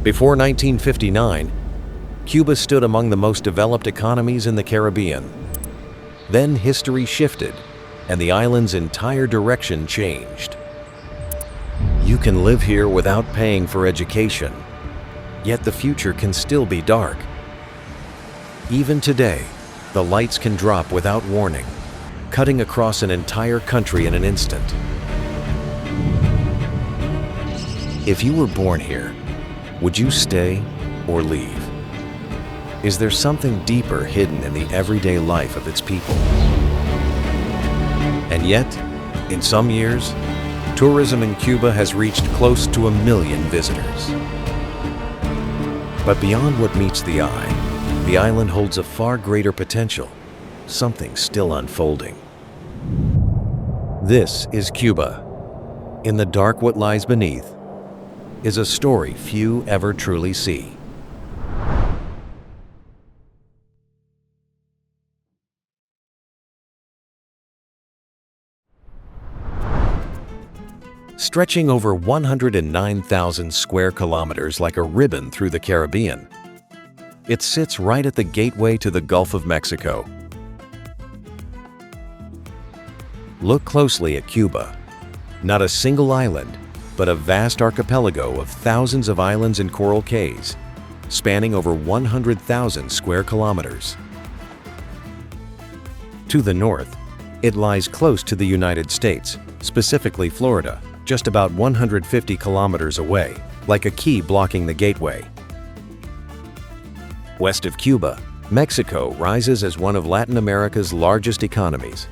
Before 1959, Cuba stood among the most developed economies in the Caribbean. Then history shifted, and the island's entire direction changed. You can live here without paying for education, yet the future can still be dark. Even today, the lights can drop without warning, cutting across an entire country in an instant. If you were born here, would you stay or leave? Is there something deeper hidden in the everyday life of its people? And yet, in some years, tourism in Cuba has reached close to 1 million visitors. But beyond what meets the eye, the island holds a far greater potential, something still unfolding. This is Cuba. In the dark what lies beneath is a story few ever truly see. Stretching over 109,000 square kilometers like a ribbon through the Caribbean, it sits right at the gateway to the Gulf of Mexico. Look closely at Cuba. Not a single island, but a vast archipelago of thousands of islands and coral cays, spanning over 100,000 square kilometers. To the north, it lies close to the United States, specifically Florida, just about 150 kilometers away, like a key blocking the gateway. West of Cuba, Mexico rises as one of Latin America's largest economies,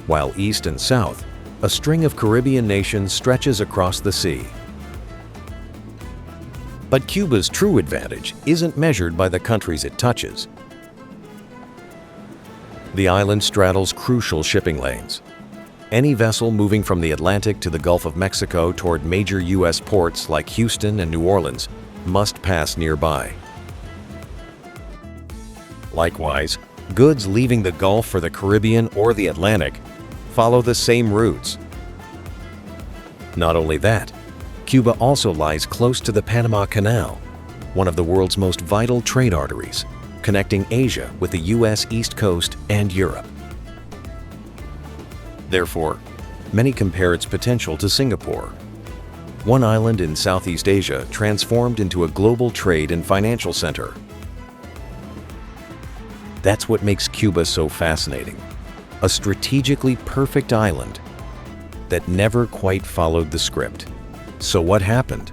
while east and south, a string of Caribbean nations stretches across the sea. But Cuba's true advantage isn't measured by the countries it touches. The island straddles crucial shipping lanes. Any vessel moving from the Atlantic to the Gulf of Mexico toward major U.S. ports like Houston and New Orleans must pass nearby. Likewise, goods leaving the Gulf for the Caribbean or the Atlantic follow the same routes. Not only that, Cuba also lies close to the Panama Canal, one of the world's most vital trade arteries, connecting Asia with the U.S. East Coast and Europe. Therefore, many compare its potential to Singapore, one island in Southeast Asia transformed into a global trade and financial center. That's what makes Cuba so fascinating. A strategically perfect island that never quite followed the script. So what happened?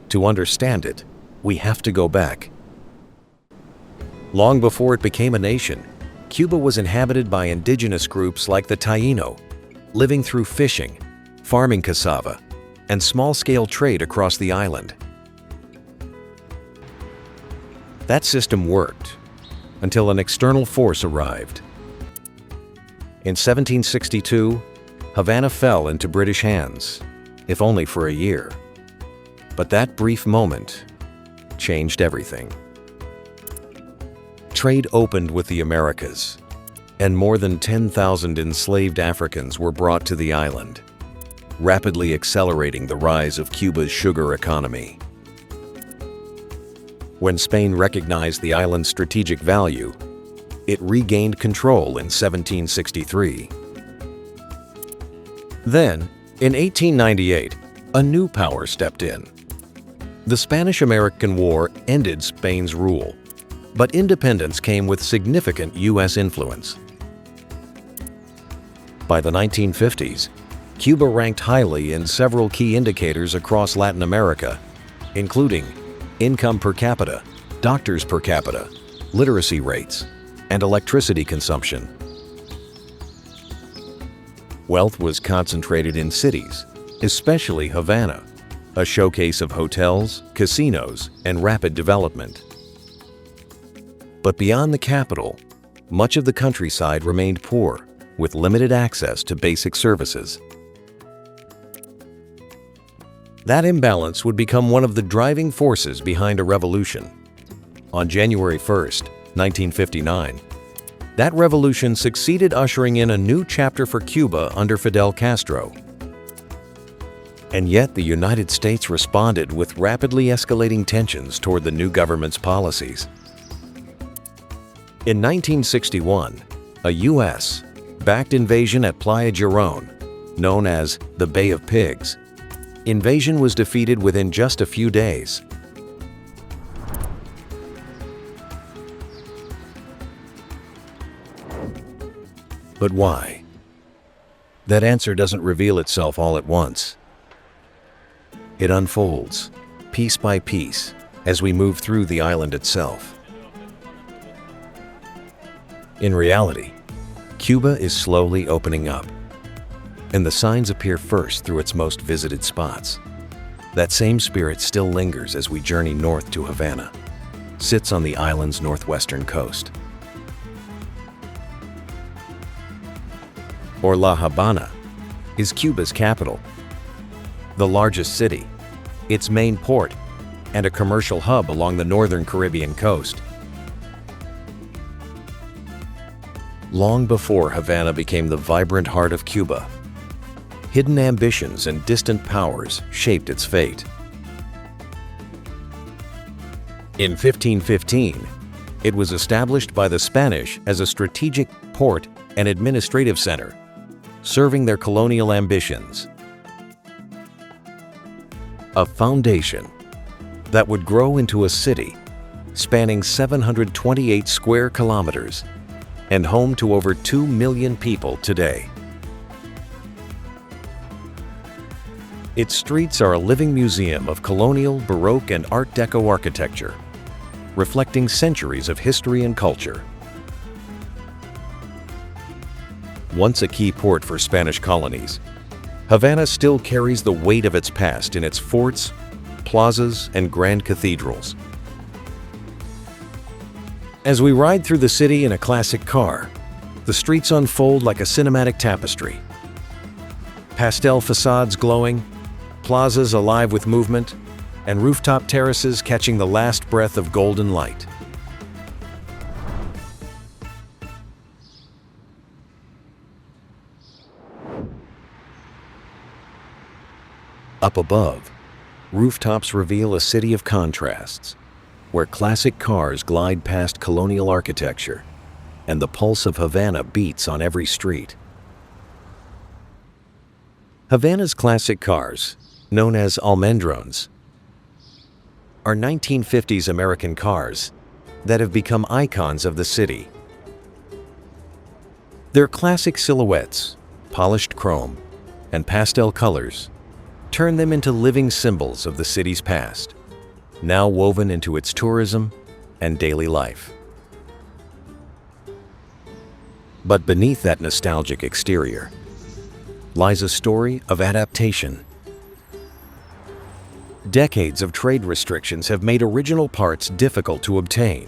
To understand it, we have to go back. Long before it became a nation, Cuba was inhabited by indigenous groups like the Taino, living through fishing, farming cassava, and small-scale trade across the island. That system worked until an external force arrived. In 1762, Havana fell into British hands, if only for a year. But that brief moment changed everything. Trade opened with the Americas, and more than 10,000 enslaved Africans were brought to the island, rapidly accelerating the rise of Cuba's sugar economy. When Spain recognized the island's strategic value, it regained control in 1763. Then, in 1898, a new power stepped in. The Spanish-American War ended Spain's rule, but independence came with significant U.S. influence. By the 1950s, Cuba ranked highly in several key indicators across Latin America, including income per capita, doctors per capita, literacy rates, and electricity consumption. Wealth was concentrated in cities, especially Havana, a showcase of hotels, casinos, and rapid development. But beyond the capital, much of the countryside remained poor, with limited access to basic services. That imbalance would become one of the driving forces behind a revolution. On January 1, 1959, That revolution succeeded ushering in a new chapter for Cuba under Fidel Castro. And yet the United States responded with rapidly escalating tensions toward the new government's policies. In 1961, a U.S.-backed invasion at Playa Girón, known as the Bay of Pigs, invasion was defeated within just a few days. But why? That answer doesn't reveal itself all at once. It unfolds, piece by piece, as we move through the island itself. In reality, Cuba is slowly opening up, and the signs appear first through its most visited spots. That same spirit still lingers as we journey north to Havana, sits on the island's northwestern coast. Or La Habana is Cuba's capital, the largest city, its main port, and a commercial hub along the northern Caribbean coast. Long before Havana became the vibrant heart of Cuba, hidden ambitions and distant powers shaped its fate. In 1515, it was established by the Spanish as a strategic port and administrative center, serving their colonial ambitions. A foundation that would grow into a city spanning 728 square kilometers and home to over 2 million people today. Its streets are a living museum of colonial, Baroque, and Art Deco architecture, reflecting centuries of history and culture. Once a key port for Spanish colonies, Havana still carries the weight of its past in its forts, plazas, and grand cathedrals. As we ride through the city in a classic car, the streets unfold like a cinematic tapestry. Pastel facades glowing, plazas alive with movement, and rooftop terraces catching the last breath of golden light. Up above, rooftops reveal a city of contrasts, where classic cars glide past colonial architecture, and the pulse of Havana beats on every street. Havana's classic cars, known as almendrones, are 1950s American cars that have become icons of the city. Their classic silhouettes, polished chrome, and pastel colors turn them into living symbols of the city's past, now woven into its tourism and daily life. But beneath that nostalgic exterior lies a story of adaptation. Decades of trade restrictions have made original parts difficult to obtain,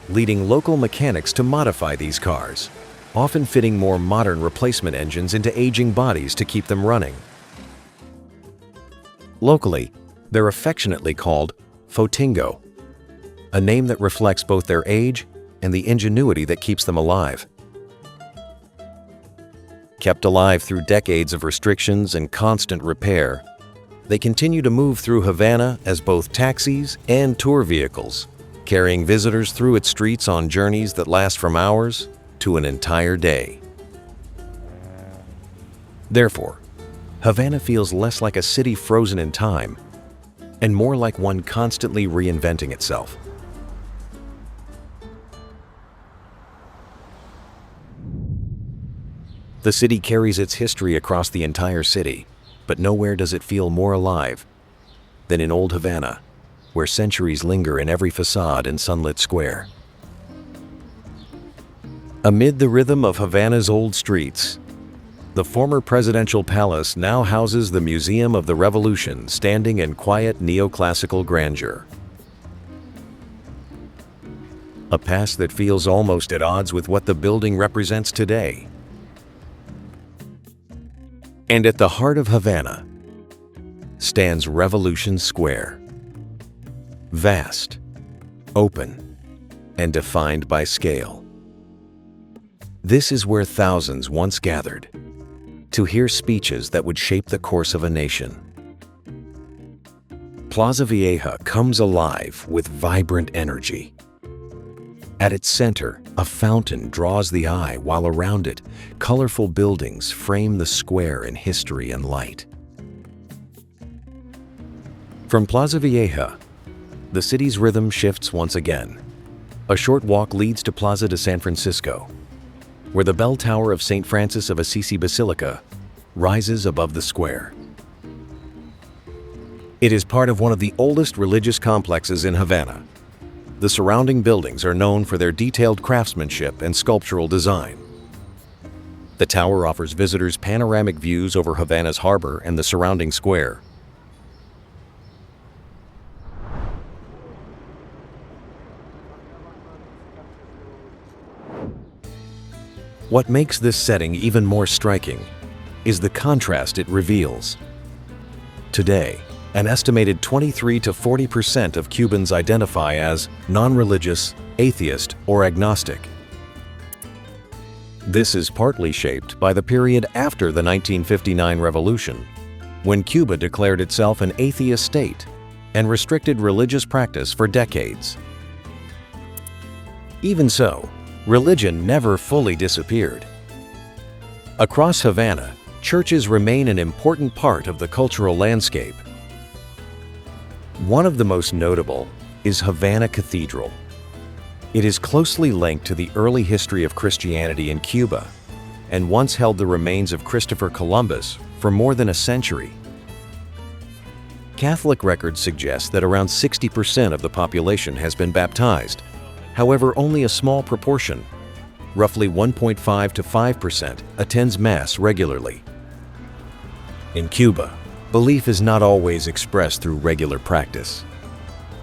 leading local mechanics to modify these cars, often fitting more modern replacement engines into aging bodies to keep them running. Locally, they're affectionately called Fotingo, a name that reflects both their age and the ingenuity that keeps them alive. Kept alive through decades of restrictions and constant repair, they continue to move through Havana as both taxis and tour vehicles, carrying visitors through its streets on journeys that last from hours to an entire day. Therefore, Havana feels less like a city frozen in time and more like one constantly reinventing itself. The city carries its history across the entire city, but nowhere does it feel more alive than in Old Havana, where centuries linger in every facade and sunlit square. Amid the rhythm of Havana's old streets, the former presidential palace now houses the Museum of the Revolution, standing in quiet neoclassical grandeur. A past that feels almost at odds with what the building represents today. And at the heart of Havana stands Revolution Square. Vast, open, and defined by scale. This is where thousands once gathered to hear speeches that would shape the course of a nation. Plaza Vieja comes alive with vibrant energy. At its center, a fountain draws the eye, while around it, colorful buildings frame the square in history and light. From Plaza Vieja, the city's rhythm shifts once again. A short walk leads to Plaza de San Francisco, where the bell tower of St. Francis of Assisi Basilica rises above the square. It is part of one of the oldest religious complexes in Havana. The surrounding buildings are known for their detailed craftsmanship and sculptural design. The tower offers visitors panoramic views over Havana's harbor and the surrounding square. What makes this setting even more striking is the contrast it reveals. Today, an estimated 23 to 40% of Cubans identify as non-religious, atheist, or agnostic. This is partly shaped by the period after the 1959 revolution, when Cuba declared itself an atheist state and restricted religious practice for decades. Even so, religion never fully disappeared. Across Havana, churches remain an important part of the cultural landscape. One of the most notable is Havana Cathedral. It is closely linked to the early history of Christianity in Cuba and once held the remains of Christopher Columbus for more than a century. Catholic records suggest that around 60% of the population has been baptized. However, only a small proportion, roughly 1.5 to 5%, attends Mass regularly. In Cuba, belief is not always expressed through regular practice.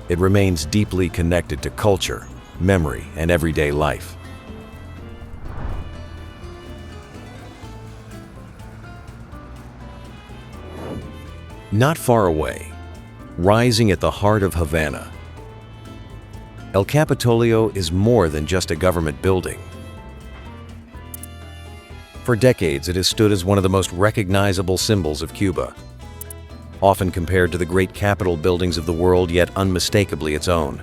It remains deeply connected to culture, memory, and everyday life. Not far away, rising at the heart of Havana, El Capitolio is more than just a government building. For decades, it has stood as one of the most recognizable symbols of Cuba, often compared to the great Capitol buildings of the world, yet unmistakably its own.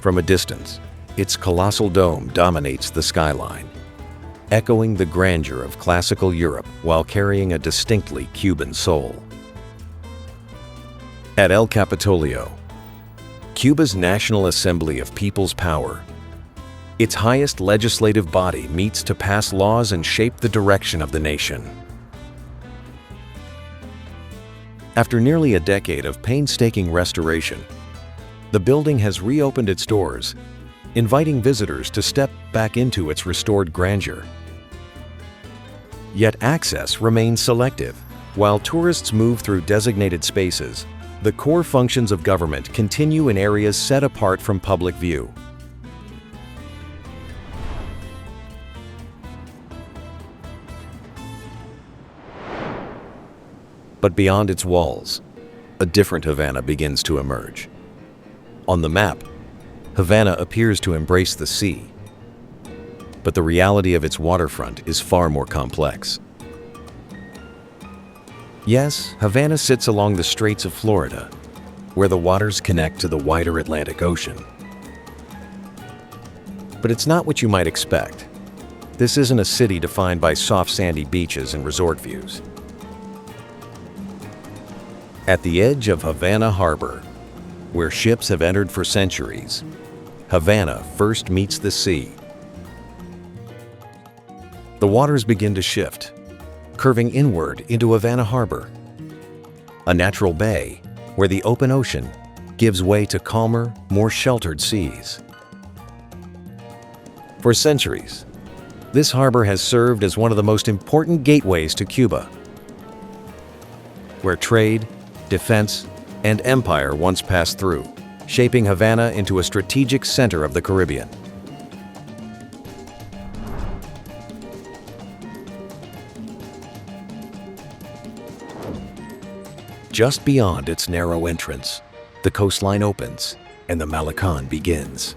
From a distance, its colossal dome dominates the skyline, echoing the grandeur of classical Europe while carrying a distinctly Cuban soul. At El Capitolio, Cuba's National Assembly of People's Power, its highest legislative body, meets to pass laws and shape the direction of the nation. After nearly a decade of painstaking restoration, the building has reopened its doors, inviting visitors to step back into its restored grandeur. Yet access remains selective. While tourists move through designated spaces, the core functions of government continue in areas set apart from public view. But beyond its walls, a different Havana begins to emerge. On the map, Havana appears to embrace the sea, but the reality of its waterfront is far more complex. Yes, Havana sits along the Straits of Florida, where the waters connect to the wider Atlantic Ocean. But it's not what you might expect. This isn't a city defined by soft sandy beaches and resort views. At the edge of Havana Harbor, where ships have entered for centuries, Havana first meets the sea. The waters begin to shift, curving inward into Havana Harbor, a natural bay where the open ocean gives way to calmer, more sheltered seas. For centuries, this harbor has served as one of the most important gateways to Cuba, where trade, defense, and empire once passed through, shaping Havana into a strategic center of the Caribbean. Just beyond its narrow entrance, the coastline opens and the Malecon begins.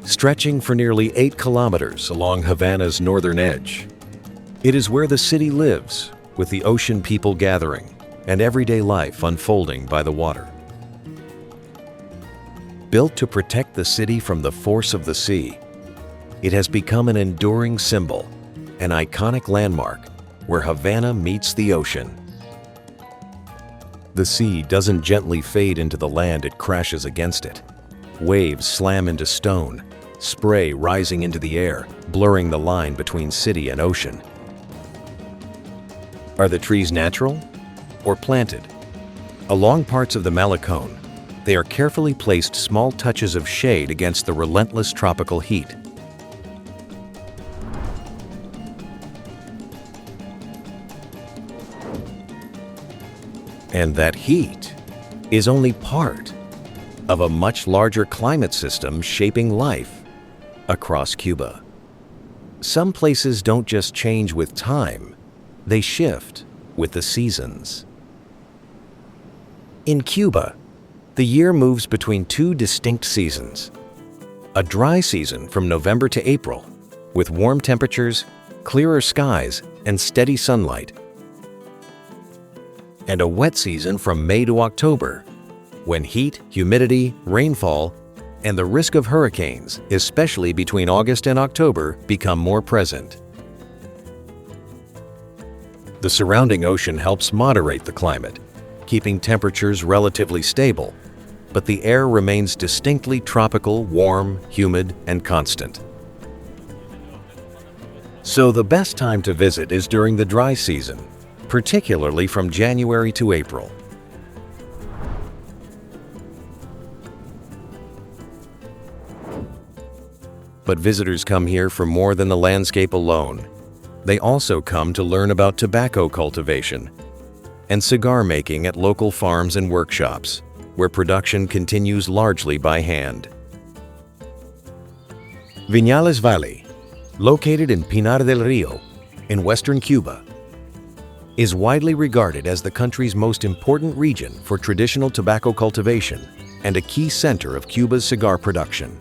stretching for nearly 8 kilometers along Havana's northern edge. It is where the city lives, with the ocean people gathering and everyday life unfolding by the water. Built to protect the city from the force of the sea, it has become an enduring symbol, an iconic landmark where Havana meets the ocean. The sea doesn't gently fade into the land it crashes against it. Waves slam into stone, spray rising into the air, blurring the line between city and ocean. Are the trees natural or planted? Along parts of the Malecon, they are carefully placed small touches of shade against the relentless tropical heat. And that heat is only part of a much larger climate system shaping life across Cuba. Some places don't just change with time, they shift with the seasons. In Cuba, the year moves between two distinct seasons. A dry season from November to April, with warm temperatures, clearer skies, and steady sunlight. And a wet season from May to October, when heat, humidity, rainfall, and the risk of hurricanes, especially between August and October, become more present. The surrounding ocean helps moderate the climate, keeping temperatures relatively stable, but the air remains distinctly tropical, warm, humid, and constant. So the best time to visit is during the dry season, particularly from January to April. But visitors come here for more than the landscape alone. They also come to learn about tobacco cultivation and cigar making at local farms and workshops, where production continues largely by hand. Viñales Valley, located in Pinar del Rio, in western Cuba, is widely regarded as the country's most important region for traditional tobacco cultivation and a key center of Cuba's cigar production.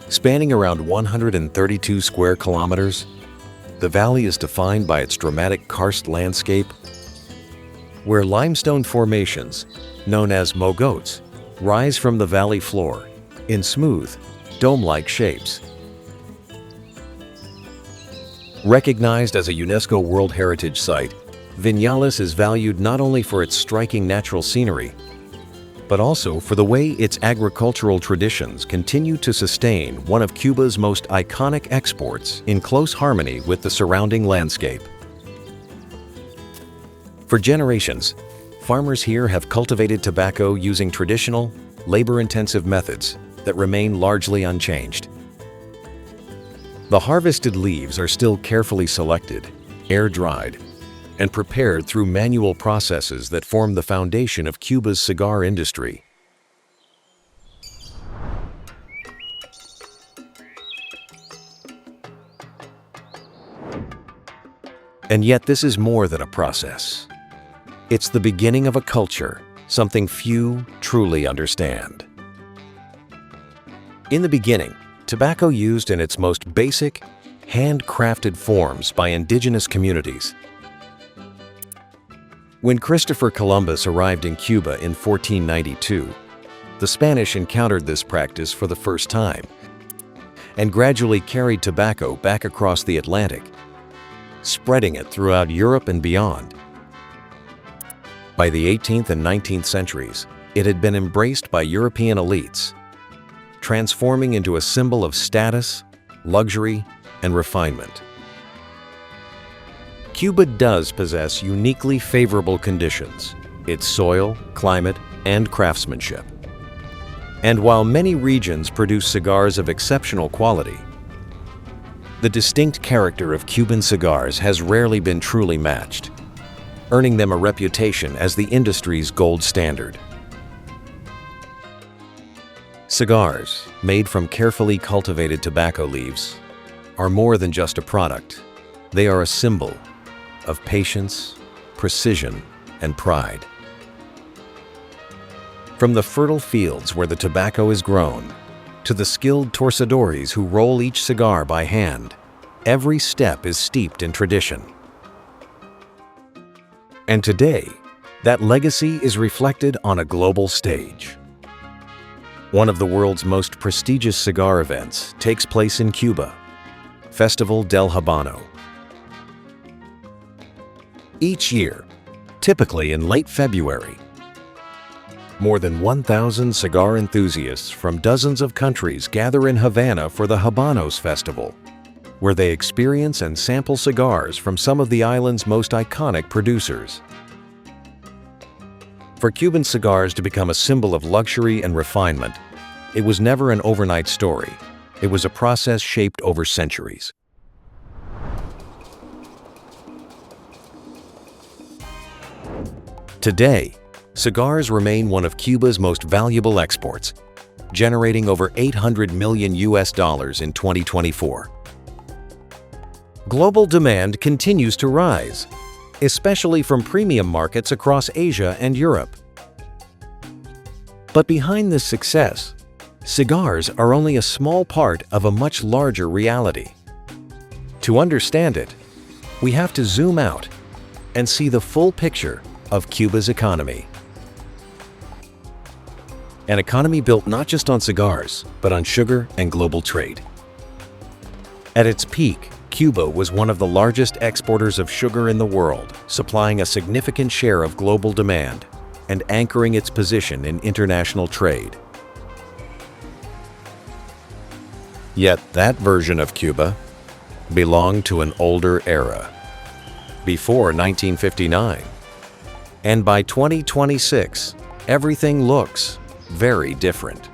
Spanning around 132 square kilometers, the valley is defined by its dramatic karst landscape, where limestone formations, known as mogotes, rise from the valley floor in smooth, dome-like shapes. Recognized as a UNESCO World Heritage Site, Viñales is valued not only for its striking natural scenery, but also for the way its agricultural traditions continue to sustain one of Cuba's most iconic exports in close harmony with the surrounding landscape. For generations, farmers here have cultivated tobacco using traditional, labor-intensive methods that remain largely unchanged. The harvested leaves are still carefully selected, air-dried, and prepared through manual processes that form the foundation of Cuba's cigar industry. And yet this is more than a process. It's the beginning of a culture, something few truly understand. In the beginning, tobacco used in its most basic, handcrafted forms by indigenous communities. When Christopher Columbus arrived in Cuba in 1492, the Spanish encountered this practice for the first time and gradually carried tobacco back across the Atlantic, spreading it throughout Europe and beyond. By the 18th and 19th centuries, it had been embraced by European elites, transforming into a symbol of status, luxury, and refinement. Cuba does possess uniquely favorable conditions, its soil, climate, and craftsmanship. And while many regions produce cigars of exceptional quality, the distinct character of Cuban cigars has rarely been truly matched, earning them a reputation as the industry's gold standard. Cigars, made from carefully cultivated tobacco leaves, are more than just a product. They are a symbol of patience, precision, and pride. From the fertile fields where the tobacco is grown to the skilled torcedores who roll each cigar by hand, every step is steeped in tradition. And today, that legacy is reflected on a global stage. One of the world's most prestigious cigar events takes place in Cuba, Festival del Habano. Each year, typically in late February, more than 1,000 cigar enthusiasts from dozens of countries gather in Havana for the Habanos Festival, where they experience and sample cigars from some of the island's most iconic producers. For Cuban cigars to become a symbol of luxury and refinement, it was never an overnight story. It was a process shaped over centuries. Today, cigars remain one of Cuba's most valuable exports, generating over $800 million in 2024. Global demand continues to rise, especially from premium markets across Asia and Europe. But behind this success, cigars are only a small part of a much larger reality. To understand it, we have to zoom out and see the full picture of Cuba's economy. An economy built not just on cigars, but on sugar and global trade. At its peak, Cuba was one of the largest exporters of sugar in the world, supplying a significant share of global demand and anchoring its position in international trade. Yet that version of Cuba belonged to an older era, before 1959. And by 2026, everything looks very different.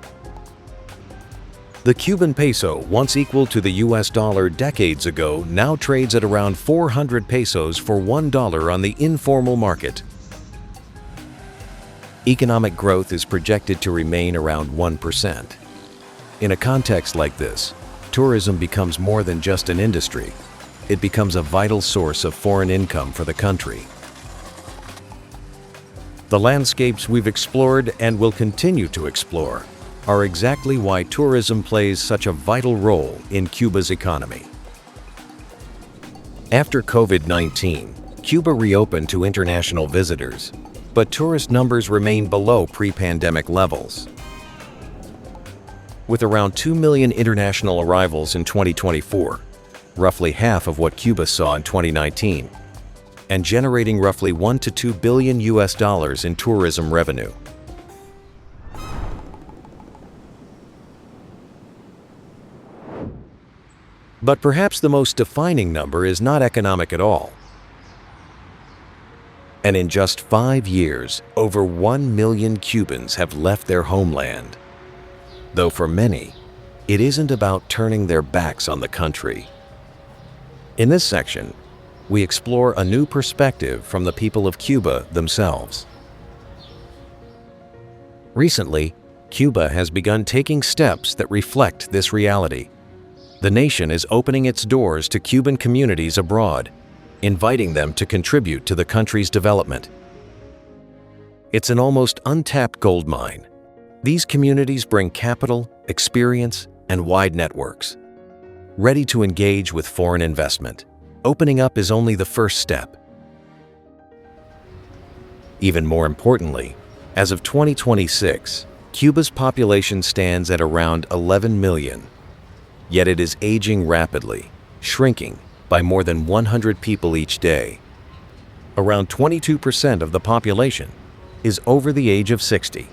The Cuban peso, once equal to the US dollar decades ago, now trades at around 400 pesos for $1 on the informal market. Economic growth is projected to remain around 1%. In a context like this, tourism becomes more than just an industry. It becomes a vital source of foreign income for the country. The landscapes we've explored and will continue to explore are exactly why tourism plays such a vital role in Cuba's economy. After COVID-19, Cuba reopened to international visitors, but tourist numbers remain below pre-pandemic levels. With around 2 million international arrivals in 2024, roughly half of what Cuba saw in 2019, and generating roughly $1 to $2 billion in tourism revenue. But perhaps the most defining number is not economic at all. And in just 5 years, over 1 million Cubans have left their homeland. Though for many, it isn't about turning their backs on the country. In this section, we explore a new perspective from the people of Cuba themselves. Recently, Cuba has begun taking steps that reflect this reality. The nation is opening its doors to Cuban communities abroad, inviting them to contribute to the country's development. It's an almost untapped gold mine. These communities bring capital, experience, and wide networks, ready to engage with foreign investment. Opening up is only the first step. Even more importantly, as of 2026, Cuba's population stands at around 11 million. Yet it is aging rapidly, shrinking by more than 100 people each day. Around 22% of the population is over the age of 60.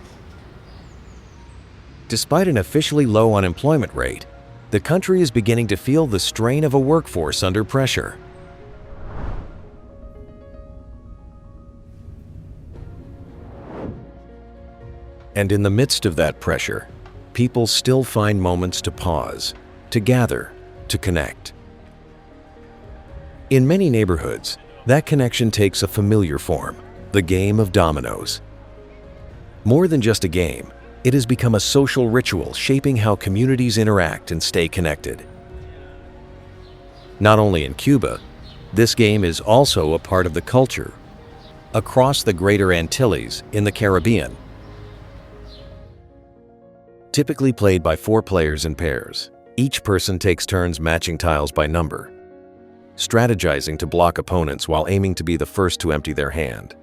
Despite an officially low unemployment rate, the country is beginning to feel the strain of a workforce under pressure. And in the midst of that pressure, people still find moments to pause, to gather, to connect. In many neighborhoods, that connection takes a familiar form, the game of dominoes. More than just a game, it has become a social ritual shaping how communities interact and stay connected. Not only in Cuba, this game is also a part of the culture across the Greater Antilles in the Caribbean. typically played by 4 players in pairs. Each person takes turns matching tiles by number, strategizing to block opponents while aiming to be the first to empty their hand.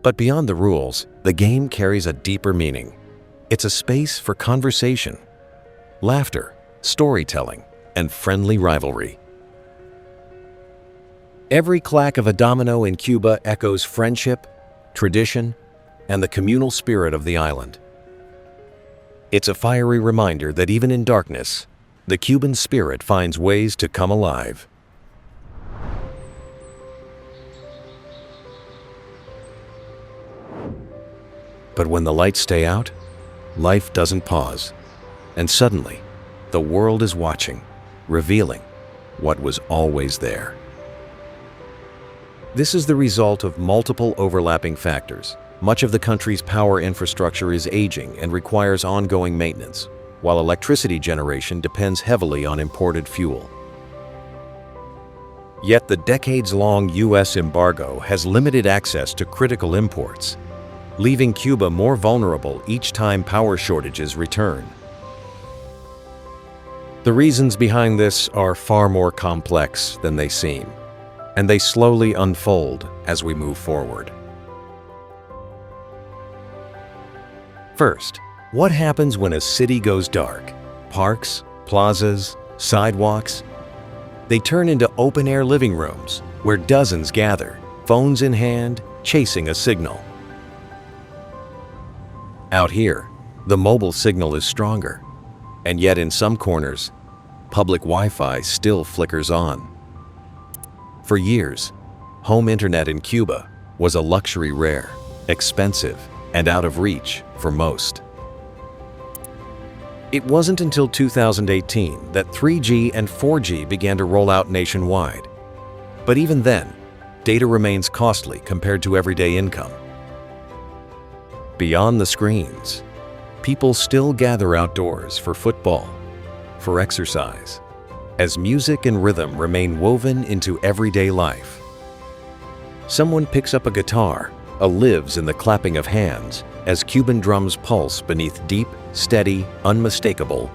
But beyond the rules, the game carries a deeper meaning. It's a space for conversation, laughter, storytelling, and friendly rivalry. Every clack of a domino in Cuba echoes friendship, tradition, and the communal spirit of the island. It's a fiery reminder that even in darkness, the Cuban spirit finds ways to come alive. But when the lights stay out, life doesn't pause. And suddenly, the world is watching, revealing what was always there. This is the result of multiple overlapping factors. Much of the country's power infrastructure is aging and requires ongoing maintenance, while electricity generation depends heavily on imported fuel. Yet the decades-long U.S. embargo has limited access to critical imports, leaving Cuba more vulnerable each time power shortages return. The reasons behind this are far more complex than they seem, and they slowly unfold as we move forward. First, what happens when a city goes dark? Parks, plazas, sidewalks, they turn into open-air living rooms where dozens gather, phones in hand, chasing a signal. Out here, the mobile signal is stronger, and yet in some corners, public Wi-Fi still flickers on. For years, home internet in Cuba was a luxury rare, expensive, and out of reach for most. It wasn't until 2018 that 3G and 4G began to roll out nationwide. But even then, data remains costly compared to everyday income. Beyond the screens, people still gather outdoors for football, for exercise, as music and rhythm remain woven into everyday life. Someone picks up a guitar, lives in the clapping of hands as Cuban drums pulse beneath deep, steady, unmistakable.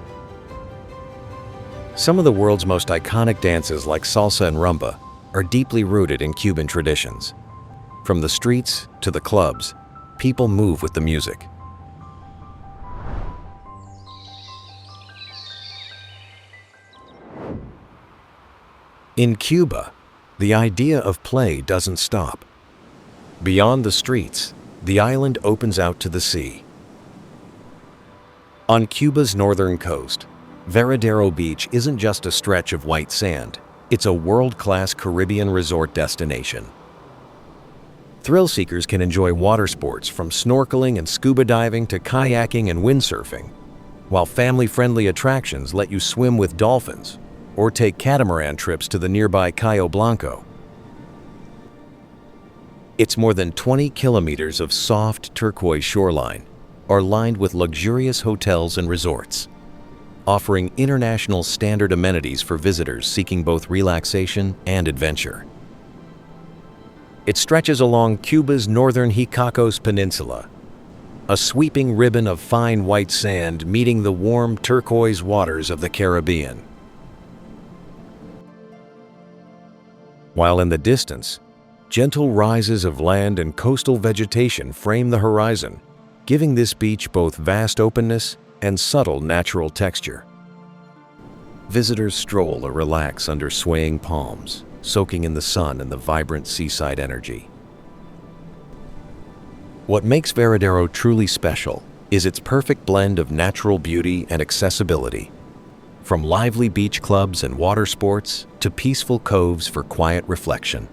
Some of the world's most iconic dances like salsa and rumba are deeply rooted in Cuban traditions. From the streets to the clubs, people move with the music. In Cuba, the idea of play doesn't stop. Beyond the streets, the island opens out to the sea. On Cuba's northern coast, Varadero Beach isn't just a stretch of white sand, it's a world-class Caribbean resort destination. Thrill seekers can enjoy water sports from snorkeling and scuba diving to kayaking and windsurfing, while family-friendly attractions let you swim with dolphins or take catamaran trips to the nearby Cayo Blanco. Its more than 20 kilometers of soft turquoise shoreline are lined with luxurious hotels and resorts, offering international standard amenities for visitors seeking both relaxation and adventure. It stretches along Cuba's northern Icacos Peninsula, a sweeping ribbon of fine white sand meeting the warm turquoise waters of the Caribbean. While in the distance, gentle rises of land and coastal vegetation frame the horizon, giving this beach both vast openness and subtle natural texture. Visitors stroll or relax under swaying palms, soaking in the sun and the vibrant seaside energy. What makes Varadero truly special is its perfect blend of natural beauty and accessibility. From lively beach clubs and water sports to peaceful coves for quiet reflection.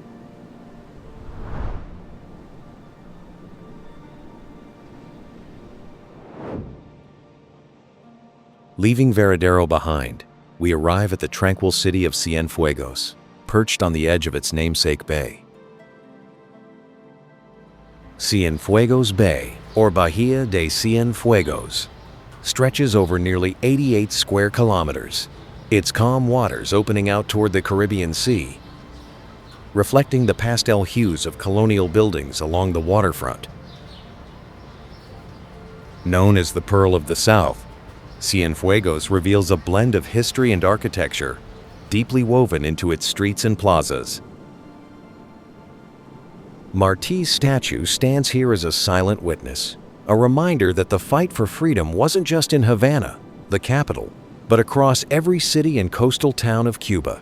Leaving Varadero behind, we arrive at the tranquil city of Cienfuegos, perched on the edge of its namesake bay. Cienfuegos Bay, or Bahía de Cienfuegos, stretches over nearly 88 square kilometers, its calm waters opening out toward the Caribbean Sea, reflecting the pastel hues of colonial buildings along the waterfront. Known as the Pearl of the South, Cienfuegos reveals a blend of history and architecture, deeply woven into its streets and plazas. Marti's statue stands here as a silent witness, a reminder that the fight for freedom wasn't just in Havana, the capital, but across every city and coastal town of Cuba.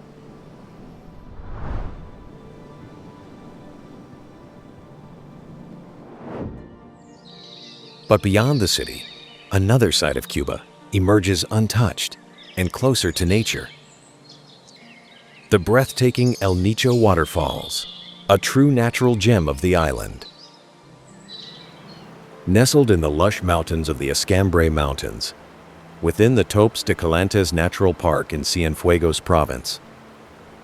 But beyond the city, another side of Cuba emerges untouched and closer to nature. The breathtaking El Nicho Waterfalls, a true natural gem of the island. Nestled in the lush mountains of the Escambray Mountains, within the Topes de Calantes Natural Park in Cienfuegos province,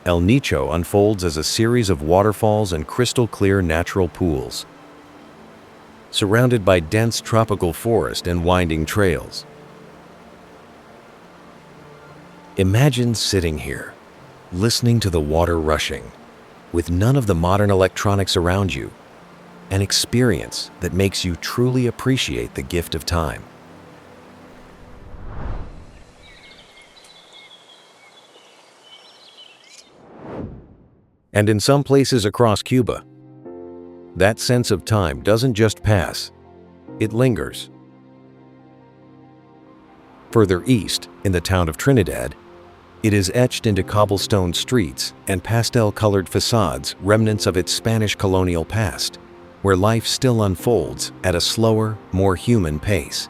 El Nicho unfolds as a series of waterfalls and crystal-clear natural pools. Surrounded by dense tropical forest and winding trails. Imagine sitting here, listening to the water rushing, with none of the modern electronics around you, an experience that makes you truly appreciate the gift of time. And in some places across Cuba, that sense of time doesn't just pass, it lingers. Further east, in the town of Trinidad, it is etched into cobblestone streets and pastel-colored facades, remnants of its Spanish colonial past, where life still unfolds at a slower, more human pace.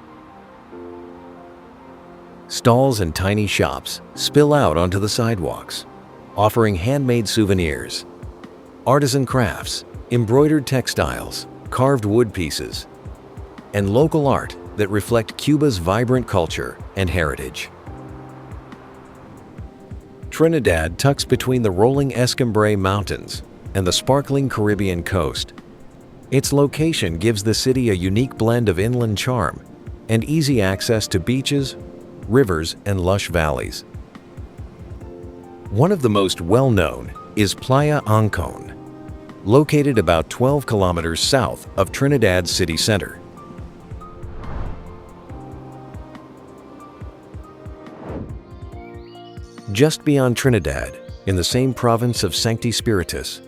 Stalls and tiny shops spill out onto the sidewalks, offering handmade souvenirs, artisan crafts, embroidered textiles, carved wood pieces, and local art that reflect Cuba's vibrant culture and heritage. Trinidad tucks between the rolling Escambray Mountains and the sparkling Caribbean coast. Its location gives the city a unique blend of inland charm and easy access to beaches, rivers, and lush valleys. One of the most well-known is Playa Ancon, located about 12 kilometers south of Trinidad's city center. Just beyond Trinidad, in the same province of Sancti Spiritus,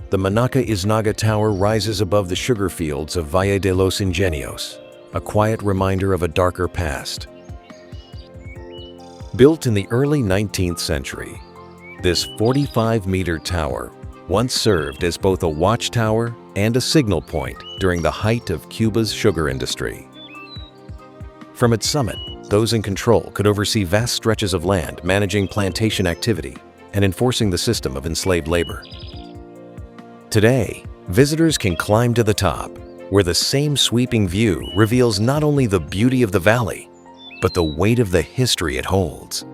the Manaca Iznaga Tower rises above the sugar fields of Valle de los Ingenios, a quiet reminder of a darker past. Built in the early 19th century, this 45-meter tower once served as both a watchtower and a signal point during the height of Cuba's sugar industry. From its summit, those in control could oversee vast stretches of land, managing plantation activity and enforcing the system of enslaved labor. Today, visitors can climb to the top, where the same sweeping view reveals not only the beauty of the valley, but the weight of the history it holds.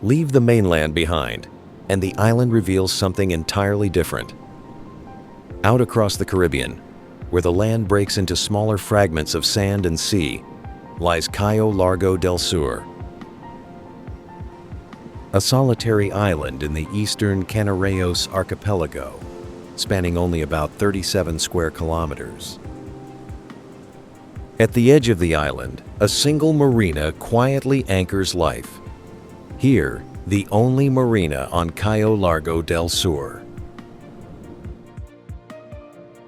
Leave the mainland behind, and the island reveals something entirely different. Out across the Caribbean, where the land breaks into smaller fragments of sand and sea, lies Cayo Largo del Sur, a solitary island in the eastern Canareyos archipelago, spanning only about 37 square kilometers. At the edge of the island, a single marina quietly anchors life. Here, the only marina on Cayo Largo del Sur.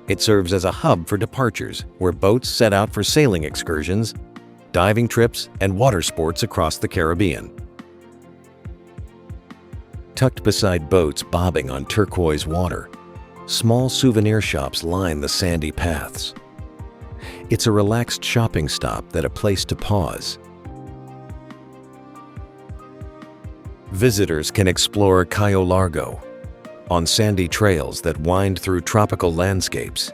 It serves as a hub for departures, where boats set out for sailing excursions, diving trips, and water sports across the Caribbean. Tucked beside boats bobbing on turquoise water, small souvenir shops line the sandy paths. It's a relaxed shopping stop that a place to pause. Visitors can explore Cayo Largo on sandy trails that wind through tropical landscapes,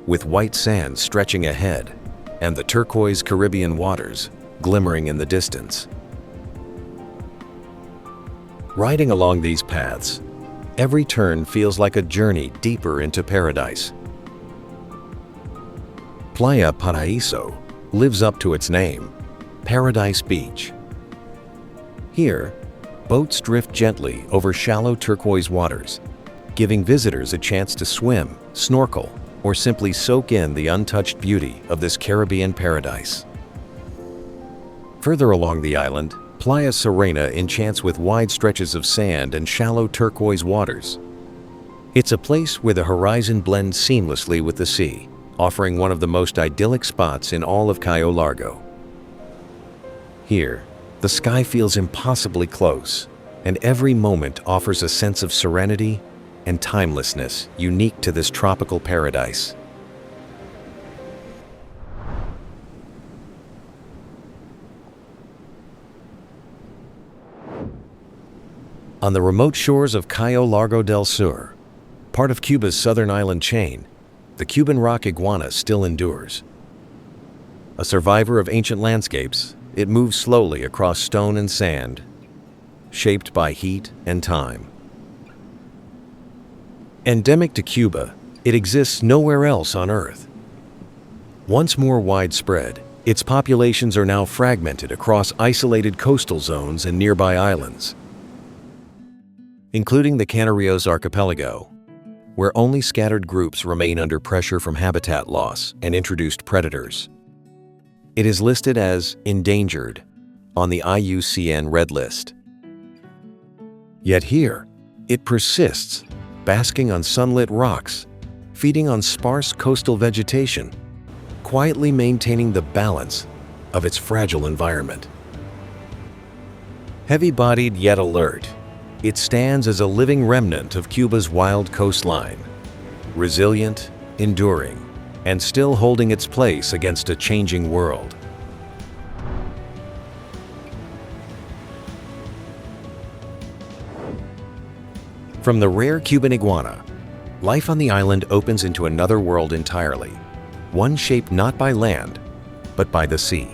with white sand stretching ahead and the turquoise Caribbean waters glimmering in the distance. Riding along these paths, every turn feels like a journey deeper into paradise. Playa Paraíso lives up to its name, Paradise Beach. Here, boats drift gently over shallow turquoise waters, giving visitors a chance to swim, snorkel, or simply soak in the untouched beauty of this Caribbean paradise. Further along the island, Playa Serena enchants with wide stretches of sand and shallow turquoise waters. It's a place where the horizon blends seamlessly with the sea, offering one of the most idyllic spots in all of Cayo Largo. Here, the sky feels impossibly close, and every moment offers a sense of serenity and timelessness unique to this tropical paradise. On the remote shores of Cayo Largo del Sur, part of Cuba's southern island chain, the Cuban rock iguana still endures. A survivor of ancient landscapes, it moves slowly across stone and sand, shaped by heat and time. Endemic to Cuba, it exists nowhere else on Earth. Once more widespread, its populations are now fragmented across isolated coastal zones and nearby islands, including the Canarios archipelago, where only scattered groups remain under pressure from habitat loss and introduced predators. It is listed as endangered on the IUCN Red List. Yet here, it persists, basking on sunlit rocks, feeding on sparse coastal vegetation, quietly maintaining the balance of its fragile environment. Heavy-bodied yet alert, it stands as a living remnant of Cuba's wild coastline, resilient, enduring, and still holding its place against a changing world. From the rare Cuban iguana, life on the island opens into another world entirely, one shaped not by land, but by the sea.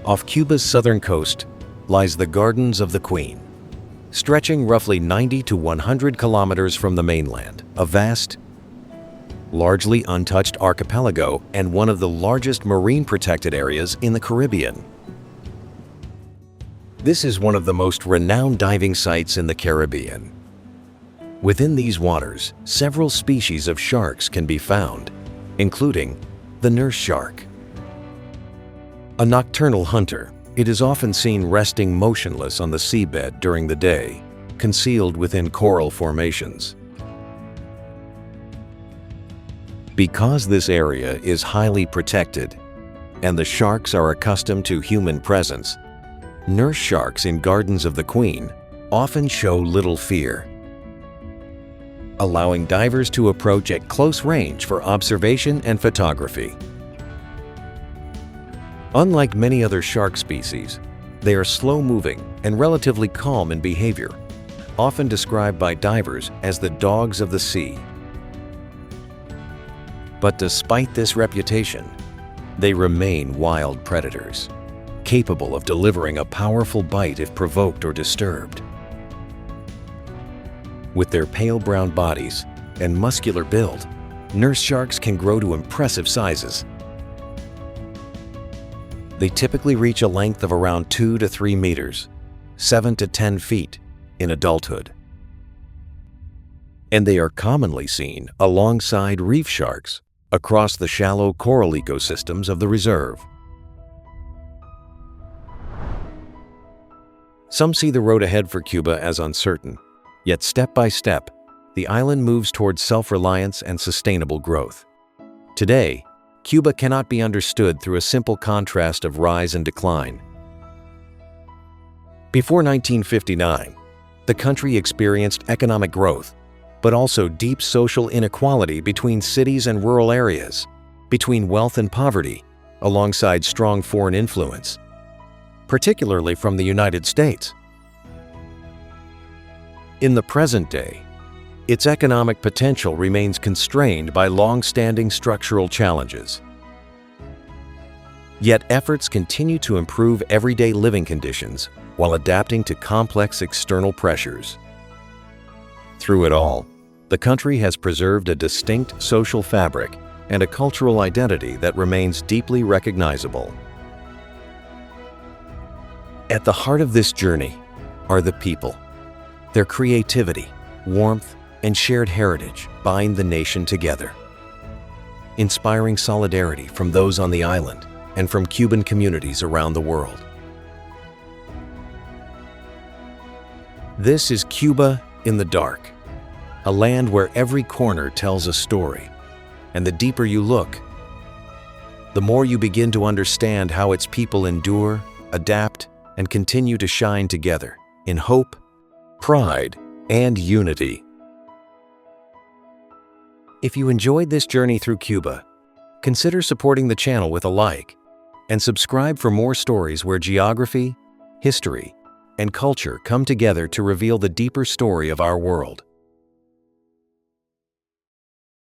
Off Cuba's southern coast lies the Gardens of the Queen, stretching roughly 90 to 100 kilometers from the mainland, a vast, largely untouched archipelago and one of the largest marine protected areas in the Caribbean. This is one of the most renowned diving sites in the Caribbean. Within these waters, several species of sharks can be found, including the nurse shark. A nocturnal hunter, it is often seen resting motionless on the seabed during the day, concealed within coral formations. Because this area is highly protected, and the sharks are accustomed to human presence, nurse sharks in Gardens of the Queen often show little fear, allowing divers to approach at close range for observation and photography. Unlike many other shark species, they are slow-moving and relatively calm in behavior, often described by divers as the dogs of the sea. But despite this reputation, they remain wild predators, capable of delivering a powerful bite if provoked or disturbed. With their pale brown bodies and muscular build, nurse sharks can grow to impressive sizes. They typically reach a length of around 2 to 3 meters, 7 to 10 feet in adulthood. And they are commonly seen alongside reef sharks across the shallow coral ecosystems of the reserve. Some see the road ahead for Cuba as uncertain, yet step by step, the island moves towards self-reliance and sustainable growth. Today, Cuba cannot be understood through a simple contrast of rise and decline. Before 1959, the country experienced economic growth, but also deep social inequality between cities and rural areas, between wealth and poverty, alongside strong foreign influence, particularly from the United States. In the present day, its economic potential remains constrained by long-standing structural challenges. Yet efforts continue to improve everyday living conditions while adapting to complex external pressures. Through it all, the country has preserved a distinct social fabric and a cultural identity that remains deeply recognizable. At the heart of this journey are the people, Their creativity, warmth, and shared heritage bind the nation together, inspiring solidarity from those on the island and from Cuban communities around the world. This is Cuba in the dark, a land where every corner tells a story, and the deeper you look, the more you begin to understand how its people endure, adapt, and continue to shine together in hope, pride, and unity. If you enjoyed this journey through Cuba, consider supporting the channel with a like, and subscribe for more stories where geography, history, and culture come together to reveal the deeper story of our world.